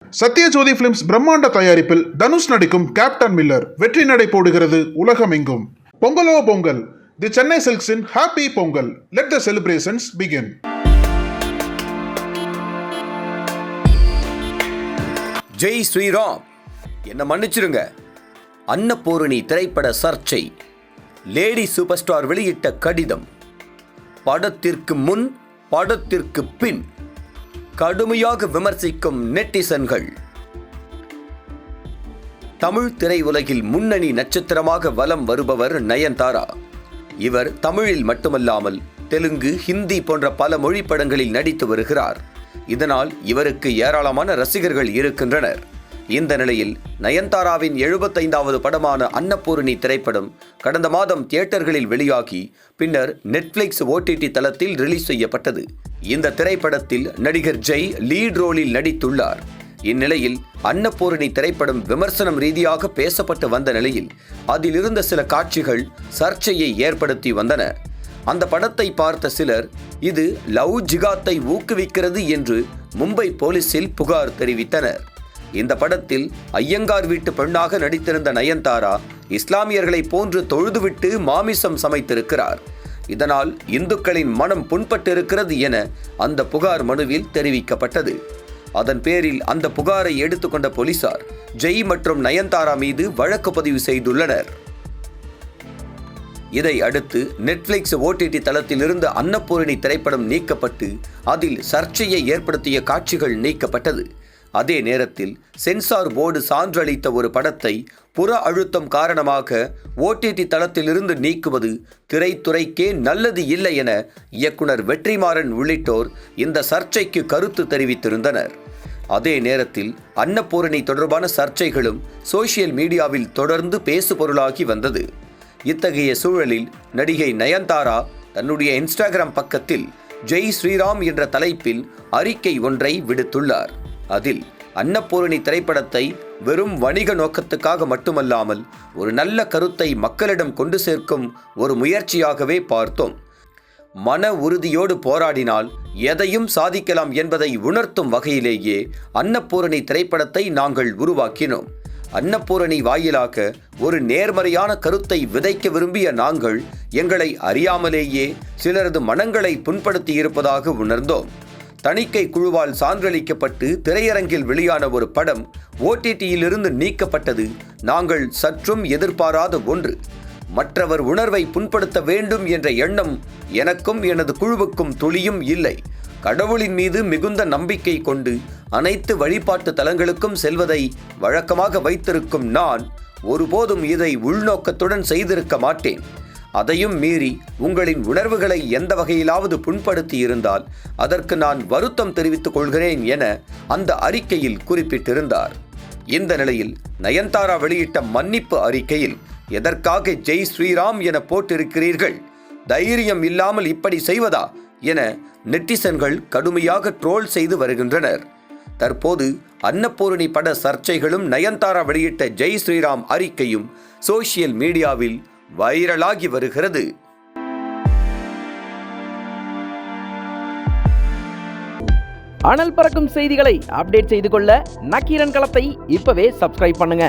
Sathyajothi films பிரம்மாண்ட தயாரிப்பில் தனுஷ் நடிக்கும் கேப்டன் மில்லர் வெற்றி நடை போடுகிறது உலகமெங்கும். பொங்கலோ பொங்கல், தி சென்னை சில்க்ஸின் happy Pongal. Let the celebrations begin. Jai Shriram. என்ன மன்னிச்சிருங்க. அன்னபூரணி திரைப்பட சர்ச்சை. லேடி சூப்பர் ஸ்டார் வெளியிட்ட கடிதம். படத்திற்கு முன் படத்திற்கு பின் கடுமையாக விமர்சிக்கும் நெட்டிசன்கள். தமிழ் திரையுலகில் முன்னணி நட்சத்திரமாக வலம் வருபவர் நயன்தாரா. இவர் தமிழில் மட்டுமல்லாமல் தெலுங்கு, ஹிந்தி போன்ற பல மொழி படங்களில் நடித்து வருகிறார். இதனால் இவருக்கு ஏராளமான ரசிகர்கள் இருக்கின்றனர். இந்த நிலையில் நயன்தாராவின் 75வது படமான அன்னபூரணி திரைப்படம் கடந்த மாதம் தியேட்டர்களில் வெளியாகி பின்னர் நெட்ஃபிளிக்ஸ் OTT தளத்தில் ரிலீஸ் செய்யப்பட்டது. இந்த திரைப்படத்தில் நடிகர் ஜெய் லீட் ரோலில் நடித்துள்ளார். இந்நிலையில் அன்னபூரணி திரைப்படம் விமர்சனம் ரீதியாக பேசப்பட்டு வந்த நிலையில் அதில் இருந்த சில காட்சிகள் சர்ச்சையை ஏற்படுத்தி வந்தன. அந்த படத்தை பார்த்த சிலர் இது லவ் ஜிகாத்தை ஊக்குவிக்கிறது என்று மும்பை போலீசில் புகார் தெரிவித்தனர். இந்த படத்தில் ஐயங்கார் வீட்டு பெண்ணாக நடித்திருந்த நயன்தாரா இஸ்லாமியர்களை போன்று தொழுதுவிட்டு மாமிசம் சமைத்திருக்கிறார். இதனால் இந்துக்களின் மனம் புண்பட்டிருக்கிறது என அந்த புகார் மனுவில் தெரிவிக்கப்பட்டது. அதன் பேரில் அந்த புகாரை எடுத்துக்கொண்ட போலீசார் ஜெய் மற்றும் நயன்தாரா மீது வழக்கு பதிவு செய்துள்ளனர். இதை அடுத்து நெட்ஃபிளிக்ஸ் OTT தளத்தில் இருந்த அன்னபூரணி திரைப்படம் நீக்கப்பட்டு அதில் சர்ச்சையை ஏற்படுத்திய காட்சிகள் நீக்கப்பட்டது. அதே நேரத்தில் சென்சார் போர்டு சான்றளித்த ஒரு படத்தை புற அழுத்தம் காரணமாக OTT தளத்திலிருந்து நீக்குவது திரைத்துறைக்கே நல்லது இல்லை என இயக்குனர் வெற்றிமாறன் உள்ளிட்டோர் இந்த சர்ச்சைக்கு கருத்து தெரிவித்திருந்தனர். அதே நேரத்தில் அன்னபூரணி தொடர்பான சர்ச்சைகளும் சோசியல் மீடியாவில் தொடர்ந்து பேசுபொருளாகி வந்தது. இத்தகைய சூழலில் நடிகை நயன்தாரா தன்னுடைய இன்ஸ்டாகிராம் பக்கத்தில் ஜெய் ஸ்ரீராம் என்ற தலைப்பில் அறிக்கை ஒன்றை விடுத்துள்ளார். அதில் அன்னபூரணி திரைப்படத்தை வெறும் வணிக நோக்கத்துக்காக மட்டுமல்லாமல் ஒரு நல்ல கருத்தை மக்களிடம் கொண்டு சேர்க்கும் ஒரு முயற்சியாகவே பார்த்தோம். மன உறுதியோடு போராடினால் எதையும் சாதிக்கலாம் என்பதை உணர்த்தும் வகையிலேயே அன்னபூரணி திரைப்படத்தை நாங்கள் உருவாக்கினோம். அன்னபூரணி வாயிலாக ஒரு நேர்மறையான கருத்தை விதைக்க விரும்பிய நாங்கள் எங்களை அறியாமலேயே சிலரது மனங்களை புண்படுத்தி இருப்பதாக உணர்ந்தோம். தணிக்கை குழுவால் சான்றளிக்கப்பட்டு திரையரங்கில் வெளியான ஒரு படம் OTTயிலிருந்து நீக்கப்பட்டது நாங்கள் சற்றும் எதிர்பாராத ஒன்று. மற்றவர் உணர்வை புண்படுத்த வேண்டும் என்ற எண்ணம் எனக்கும் எனது குழுவுக்கும் துளியும் இல்லை. கடவுளின் மீது மிகுந்த நம்பிக்கை கொண்டு அனைத்து வழிபாட்டு தலங்களுக்கும் செல்வதை வழக்கமாக வைத்திருக்கும் நான் ஒருபோதும் இதை உள்நோக்கத்துடன் செய்திருக்க மாட்டேன். அதையும் மீறி உங்களின் உணர்வுகளை எந்த வகையிலாவது புண்படுத்தி இருந்தால் அதற்கு நான் வருத்தம் தெரிவித்துக் கொள்கிறேன் என அந்த அறிக்கையில் குறிப்பிட்டிருந்தார். இந்த நிலையில் நயன்தாரா வெளியிட்ட மன்னிப்பு அறிக்கையில் எதற்காக ஜெய் ஸ்ரீராம் என போட்டிருக்கிறீர்கள், தைரியம் இல்லாமல் இப்படி செய்வதா என நெட்டிசன்கள் கடுமையாக ட்ரோல் செய்து வருகின்றனர். தற்போது அன்னபூரணி பட சர்ச்சைகளும் நயன்தாரா வெளியிட்ட ஜெய் ஸ்ரீராம் அறிக்கையும் சோசியல் மீடியாவில் வைரலாகி வருகிறது. அனல் பறக்கும் செய்திகளை அப்டேட் செய்து கொள்ள நக்கீரன் களத்தை இப்பவே சப்ஸ்கிரைப் பண்ணுங்க.